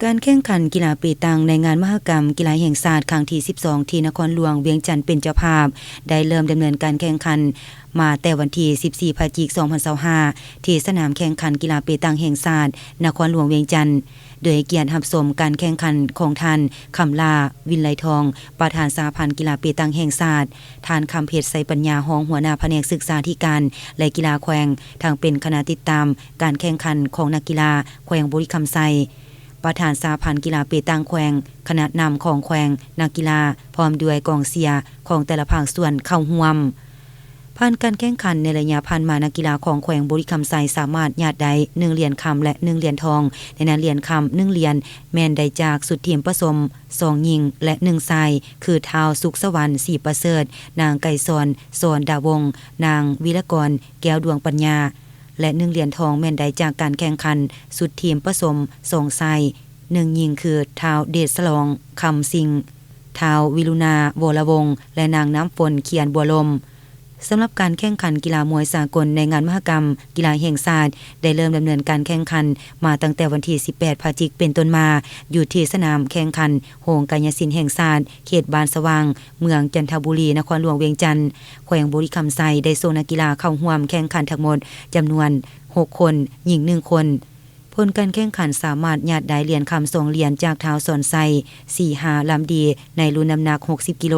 การแข่งขันกีฬาเปตางในงานมหกรรมกีฬาแห่งชาติครั้งที่12ที่นครหลวงเวียงจันทน์เป็นเจ้าภาพได้เริ่มดำเนินการแข่งขันมาแต่วันที่14พฤศจิกายน2025ที่สนามแข่งขันกีฬาเปตางแห่งชาตินครหลวงเวียงจันทน์โดยเกียรติรับชมการแข่งขันของท่านคำลาวินไลทองประธานสหพันธ์กีฬาเปตางแห่งชาติท่านคำเพชรไสปัญญารองหัวหน้าแผนกศึกษาธิการและกีฬาแขวงทางเป็นคณะติดตามการแข่งขันของนักกีฬาแขวงบุรีคำไซประธานสหพันธ์กีฬาเปตางแขวงคณะนำของแขวงนักกีฬาพร้อมด้วยกองเชียร์ของแต่ละภาคส่วนเข้าร่วมผ่านการแข่งขันในระยะผ่านมานักกีฬาของแขวงบุรีคำไซสามารถญาติได้1เหรียญคำและ1เหรียญทองในนั้นเหรียญคำ1เหรียญแม่นได้จากสุดทีมผสม2หญิงและ1ชายคือท้าวสุขสวรรค์ศรีประเสริฐนางไก่สอนสอนดาวงนางวีรกรแก้วดวงปัญญาและ1เหรียญทองแม่นได้จากการแข่งขันสุดทีมผสม2ชาย1หญิงคือท้าวเดชสลองคำสิงท้าววิรุณาวรวงศ์และนางน้ำฝนเขียนบัวลมสำหรับการแข่งขันกีฬามวยสากลในงานมหกรรมกีฬาแห่งชาติได้เริ่มดำเนินการแข่งขันมาตั้งแต่วันที่18พฤศจิกายนเป็นต้นมาอยู่ที่สนามแข่งขันโฮงกายศิลป์แห่งชาติเขตบานสว่างเมืองจันทบุรีนครหลวงเวียงจันทน์แขวงบุรีคำไซได้ส่งนักกีฬาเข้าร่วมแข่งขันทั้งหมดจำนวน6คนหญิง1คนผลการแข่งขันสามารถญาติได้เหรียญคำ2เหรียญจากท้าวสอนไซ4-5ลำดีในรุ่นน้ำหนัก60กิโล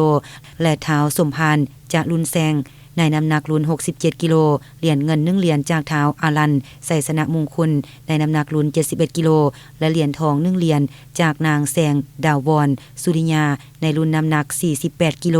และท้าวสมพานจากรุ่นแซงในน้ำหนักรุ่น67กิโลเหรียญเงิน1เหรียญจากท้าวอารันไสสนะมงคลในน้ำหนักรุ่น71กิโลและเหรียญทอง1เหรียญจากนางแซงดาววอนสุริยาในรุ่นน้ำหนัก48กิโล